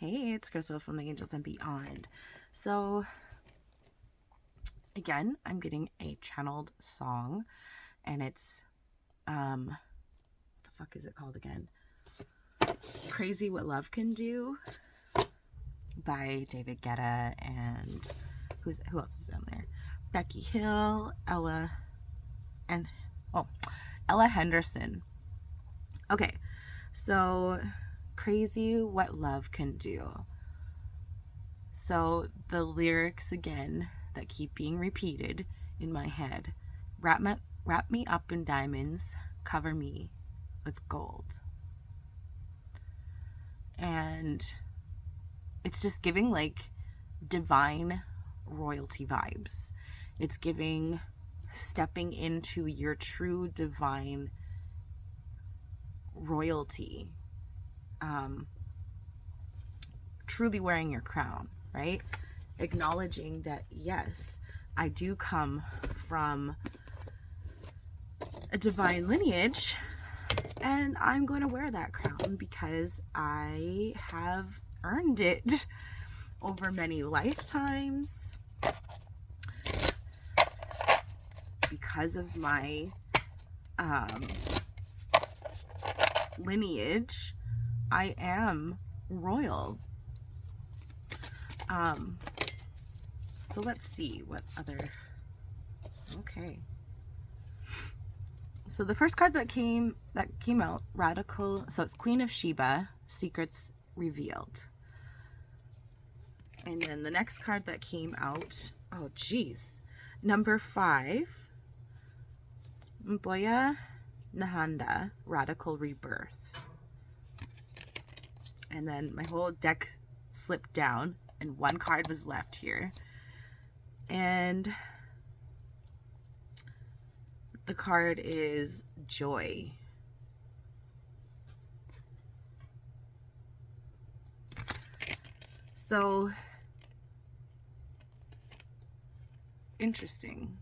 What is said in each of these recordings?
Hey, it's Crystal from the Angels and Beyond. So, again, I'm getting a channeled song, and it's, what the fuck is it called again? Crazy What Love Can Do by David Guetta and who else is on there? Becky Hill, Ella Henderson. Okay, so Crazy What Love Can Do. So the lyrics again that keep being repeated in my head. Wrap me up in diamonds, cover me with gold. And it's just giving like divine royalty vibes. It's giving stepping into your true divine royalty. Truly wearing your crown, right? Acknowledging that, yes, I do come from a divine lineage, and I'm going to wear that crown because I have earned it over many lifetimes because of my lineage. I am royal. So let's see what other. Okay. So the first card that came out, Radical. So it's Queen of Sheba, Secrets Revealed. And then the next card that came out, oh geez, number 5, Mboya Nahanda, Radical Rebirth. And then my whole deck slipped down and one card was left here. And the card is Joy. So interesting.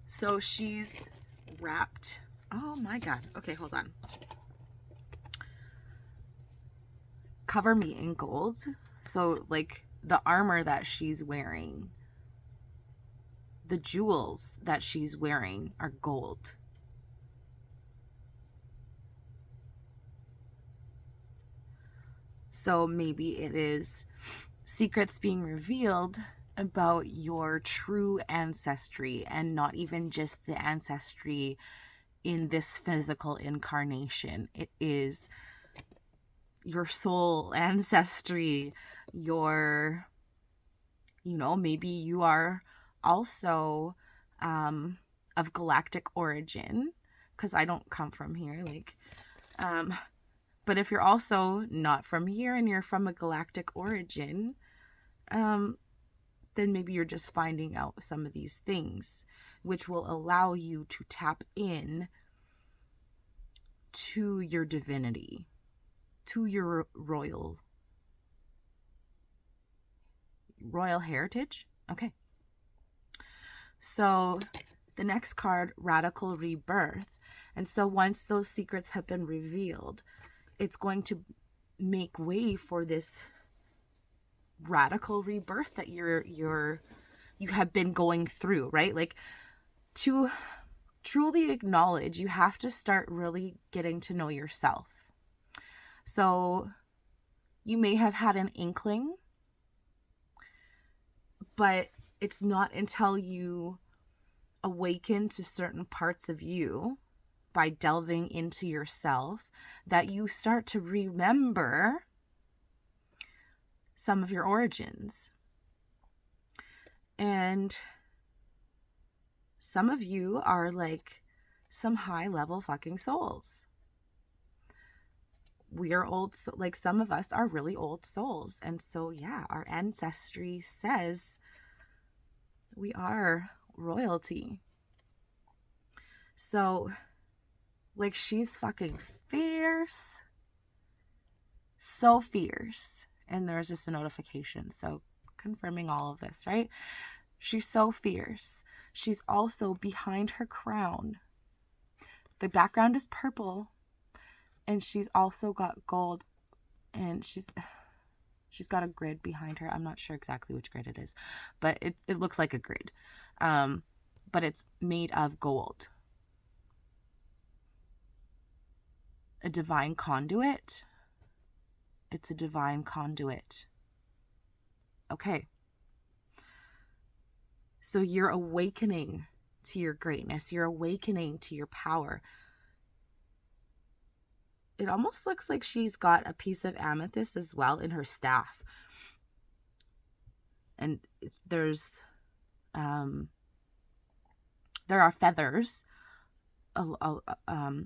So she's wrapped. Oh my God. Okay, hold on. Cover me in gold. So like the armor that she's wearing, the jewels that she's wearing are gold. So maybe it is secrets being revealed about your true ancestry, and not even just the ancestry in this physical incarnation. It is your soul ancestry, your, maybe you are also of galactic origin, because I don't come from here, but if you're also not from here and you're from a galactic origin, then maybe you're just finding out some of these things, which will allow you to tap in to your divinity, to your royal heritage. Okay. So the next card, Radical Rebirth. And so once those secrets have been revealed, it's going to make way for this radical rebirth that you have been going through, right? Like, to truly acknowledge, you have to start really getting to know yourself. So you may have had an inkling, but it's not until you awaken to certain parts of you by delving into yourself that you start to remember some of your origins. And some of you are like some high level fucking souls. We are old, like some of us are really old souls. And so, yeah, our ancestry says we are royalty. So, like, she's fucking fierce. So fierce. And there's just a notification. So, confirming all of this, right? She's so fierce. She's also behind her crown. The background is purple. And she's also got gold and she's got a grid behind her. I'm not sure exactly which grid it is, but it looks like a grid. But it's made of gold. A divine conduit. It's a divine conduit. Okay. So you're awakening to your greatness. You're awakening to your power. It almost looks like she's got a piece of amethyst as well in her staff. And there's, there are feathers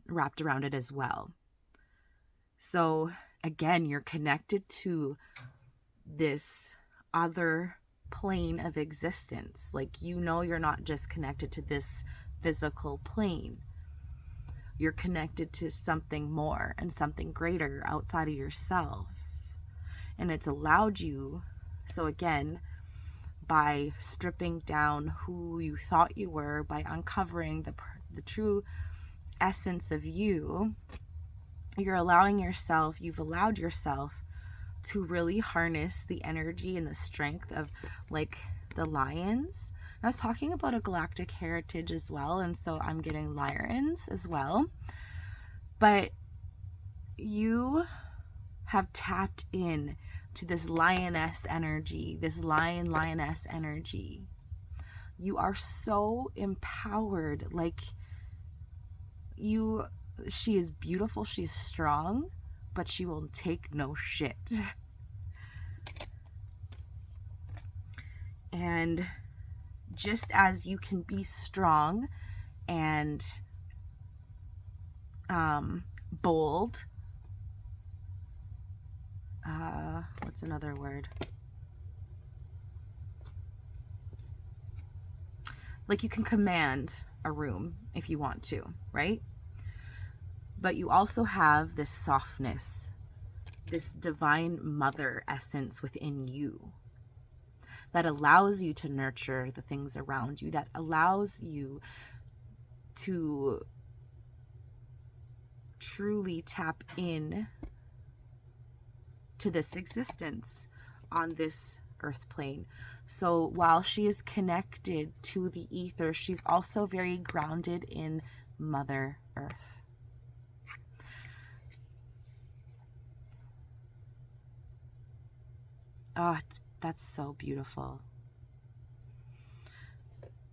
wrapped around it as well. So again, you're connected to this other plane of existence. Like, you know, you're not just connected to this physical plane. You're connected to something more and something greater outside of yourself. And it's allowed you, so again, by stripping down who you thought you were, by uncovering the true essence of you, you've allowed yourself to really harness the energy and the strength of, like, the lions. I was talking about a galactic heritage as well, and so I'm getting lions as well. But you have tapped in to this lioness energy, this lioness energy. You are so empowered. Like, she is beautiful, she's strong, but she will take no shit. And just as you can be strong and bold, what's another word? Like, you can command a room if you want to, right? But you also have this softness, this divine mother essence within you that allows you to nurture the things around you, that allows you to truly tap in to this existence on this earth plane. So while she is connected to the ether, she's also very grounded in Mother Earth. Oh, that's so beautiful.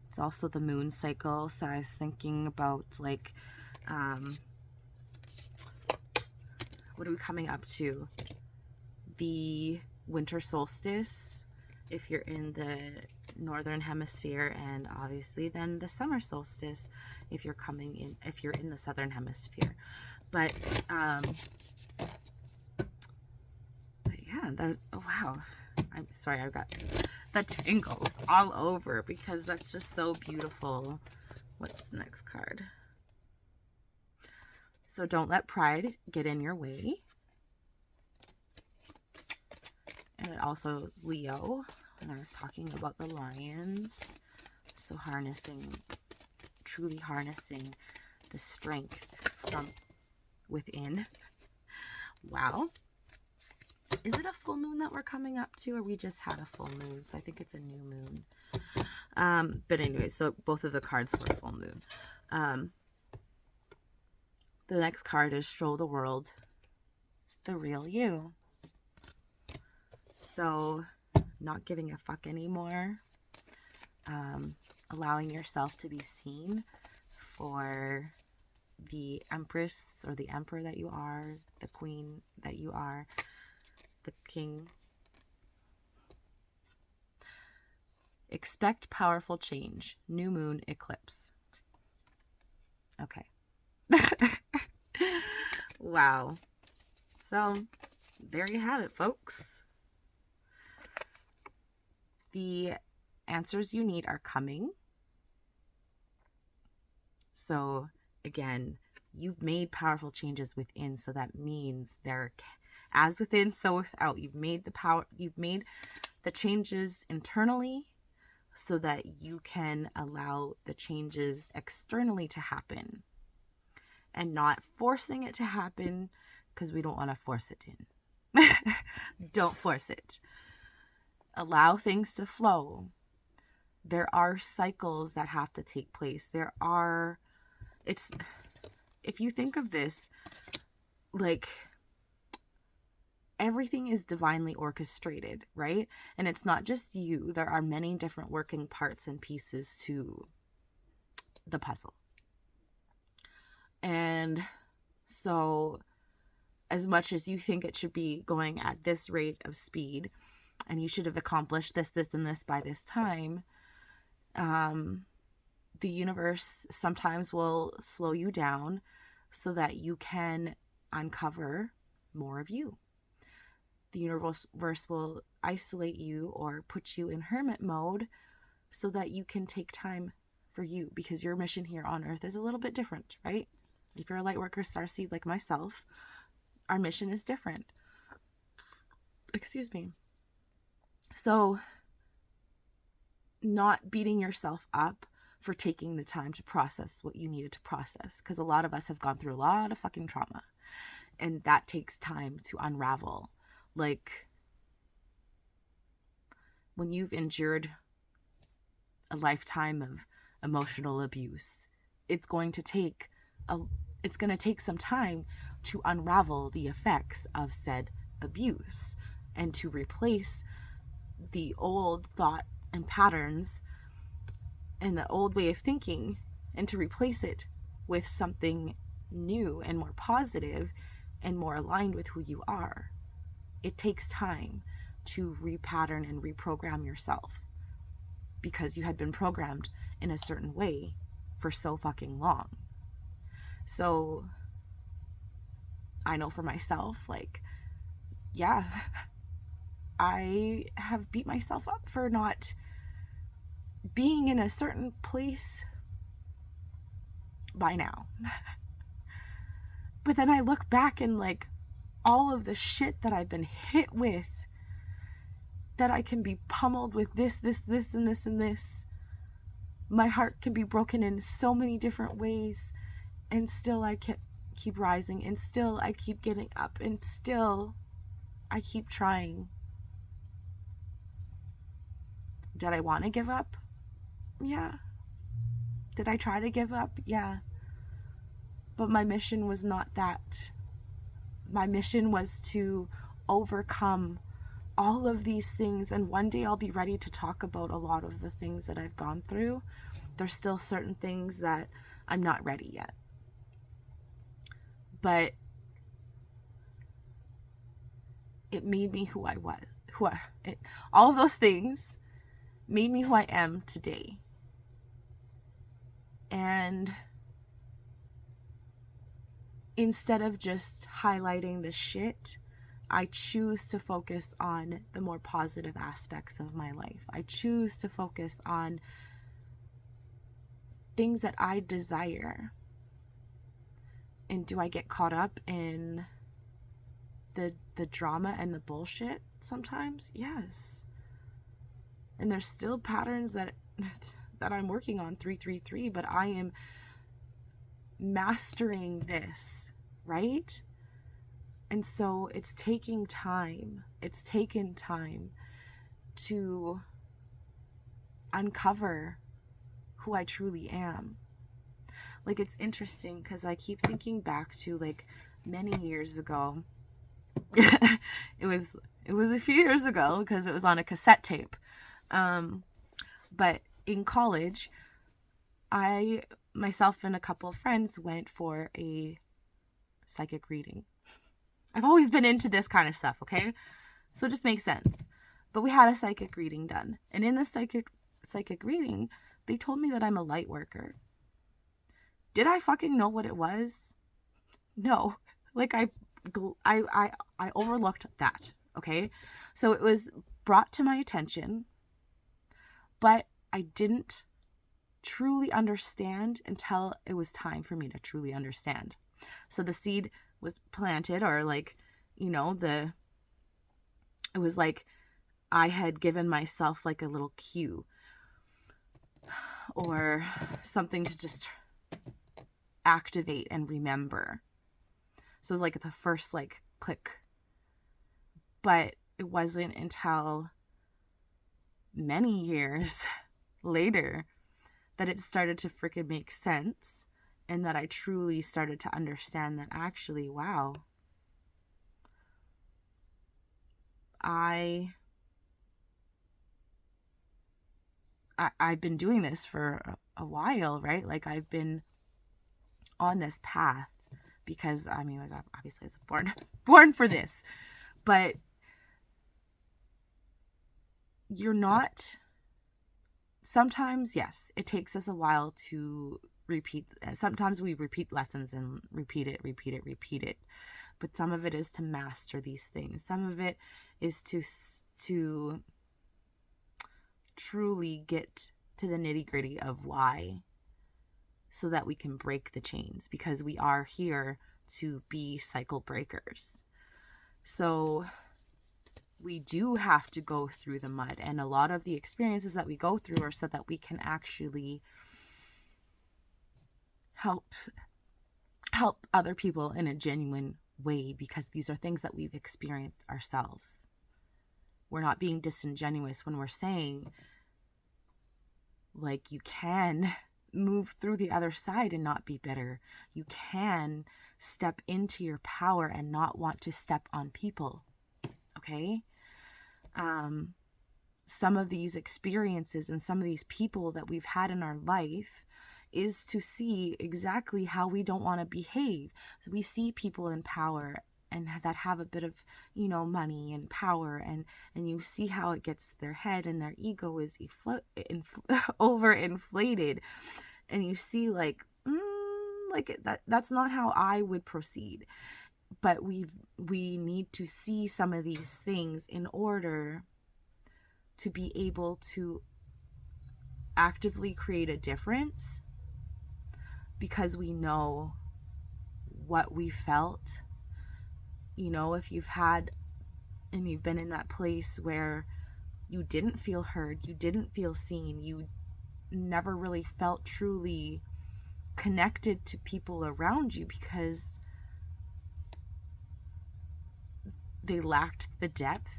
It's also the moon cycle, so I was thinking about, like, what are we coming up to? The winter solstice, if you're in the northern hemisphere, and obviously then the summer solstice if you're in the southern hemisphere. But yeah, there's, oh wow, I'm sorry, I've got the tingles all over because that's just so beautiful. What's the next card? So don't let pride get in your way. And it also is Leo, and I was talking about the lions. So truly harnessing the strength from within. Wow. Is it a full moon that we're coming up to, or we just had a full moon? So I think it's a new moon. But anyway, so both of the cards were full moon. The next card is Stroll the World, the real you. So not giving a fuck anymore. Allowing yourself to be seen for the Empress or the Emperor that you are, the Queen that you are, the King. Expect powerful change. New moon eclipse. Okay. Wow. So there you have it, folks. The answers you need are coming. So again, you've made powerful changes within, so that means they're as within, so without. You've made the changes internally so that you can allow the changes externally to happen, and not forcing it to happen, because we don't want to force it in. Don't force it. Allow things to flow. There are cycles that have to take place. If you think of this, like, everything is divinely orchestrated, right? And it's not just you. There are many different working parts and pieces to the puzzle. And so, as much as you think it should be going at this rate of speed, and you should have accomplished this, this, and this by this time, the universe sometimes will slow you down so that you can uncover more of you. The universe will isolate you or put you in hermit mode so that you can take time for you, because your mission here on Earth is a little bit different, right? If you're a Lightworker Starseed like myself, our mission is different. Excuse me. So, not beating yourself up for taking the time to process what you needed to process, because a lot of us have gone through a lot of fucking trauma, and that takes time to unravel. Like, when you've endured a lifetime of emotional abuse, it's going to take some time to unravel the effects of said abuse and to replace the old thought and patterns and the old way of thinking, and to replace it with something new and more positive and more aligned with who you are. It takes time to repattern and reprogram yourself, because you had been programmed in a certain way for so fucking long. So I know for myself, like, yeah, I have beat myself up for not being in a certain place by now. But then I look back and, like, all of the shit that I've been hit with, that I can be pummeled with this, and this, and this. My heart can be broken in so many different ways, and still I keep rising, and still I keep getting up, and still I keep trying. Did I want to give up? Yeah. Did I try to give up? Yeah. But my mission was not that. My mission was to overcome all of these things, and one day I'll be ready to talk about a lot of the things that I've gone through. There's still certain things that I'm not ready yet. But it made me who I was. All of those things made me who I am today. And instead of just highlighting the shit, I choose to focus on the more positive aspects of my life. I choose to focus on things that I desire. And do I get caught up in the drama and the bullshit sometimes? Yes. And there's still patterns that I'm working on 333, but I am mastering this, right? And so it's taking time. It's taken time to uncover who I truly am. Like, it's interesting because I keep thinking back to, like, many years ago. it was a few years ago because it was on a cassette tape. But in college, I myself and a couple of friends went for a psychic reading. I've always been into this kind of stuff, okay? So it just makes sense. But we had a psychic reading done. And in the psychic reading, they told me that I'm a light worker. Did I fucking know what it was? No. Like, I overlooked that, okay? So it was brought to my attention, but I didn't truly understand until it was time for me to truly understand. So the seed was planted, or, like, you know, it was like I had given myself, like, a little cue or something to just activate and remember. So it was like the first, like, click. But it wasn't until many years later that it started to freaking make sense, and that I truly started to understand that actually, wow, I've been doing this for a while, right? Like, I've been on this path because, I mean, I was born for this. But you're not, sometimes, yes, it takes us a while to repeat. Sometimes we repeat lessons and repeat it. But some of it is to master these things. Some of it is to truly get to the nitty-gritty of why, so that we can break the chains, because we are here to be cycle breakers. So we do have to go through the mud, and a lot of the experiences that we go through are so that we can actually help other people in a genuine way, because these are things that we've experienced ourselves. We're not being disingenuous when we're saying, like, you can move through the other side and not be bitter. You can step into your power and not want to step on people. Okay? Some of these experiences and some of these people that we've had in our life is to see exactly how we don't want to behave. So we see people in power and that have a bit of, money and power, and you see how it gets their head, and their ego is overinflated, and you see like that's not how I would proceed. But we need to see some of these things in order to be able to actively create a difference, because we know what we felt. If you've had and you've been in that place where you didn't feel heard, you didn't feel seen, you never really felt truly connected to people around you because they lacked the depth.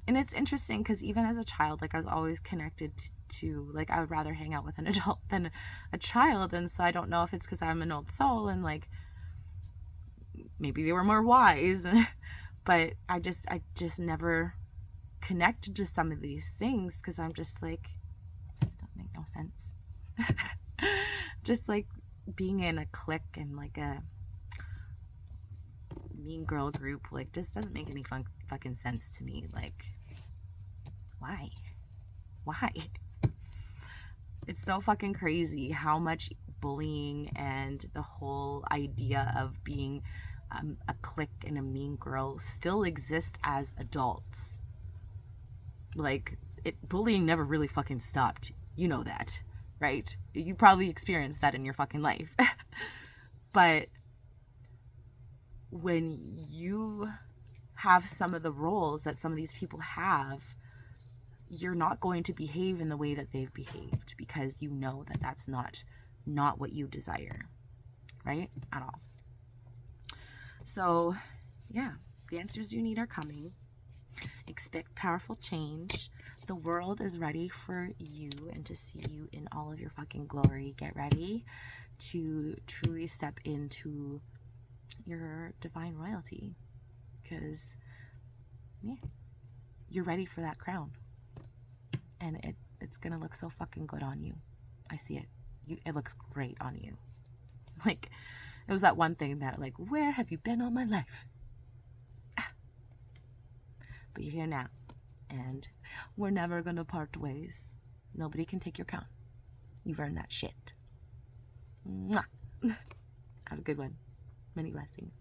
And it's interesting because even as a child, like, I was always connected to, like, I would rather hang out with an adult than a child. And so I don't know if it's because I'm an old soul and, like, maybe they were more wise. But I just never connected to some of these things because I'm just like, this don't make no sense. Just like being in a clique and like a mean girl group, like, just doesn't make any fucking sense to me. Like, why? It's so fucking crazy how much bullying and the whole idea of being a clique and a mean girl still exist as adults. Like, bullying never really fucking stopped. You know that, right? You probably experienced that in your fucking life. But when you have some of the roles that some of these people have, you're not going to behave in the way that they've behaved, because you know that that's not what you desire, right? At all. So, yeah, the answers you need are coming. Expect powerful change. The world is ready for you and to see you in all of your fucking glory. Get ready to truly step into your divine royalty, because, yeah, you're ready for that crown. And it's gonna look so fucking good on you. I see it. It looks great on you. Like, it was that one thing that, like, where have you been all my life? But you're here now, and we're never gonna part ways. Nobody can take your crown. You've earned that shit. Mwah. Have a good one. Many blessings.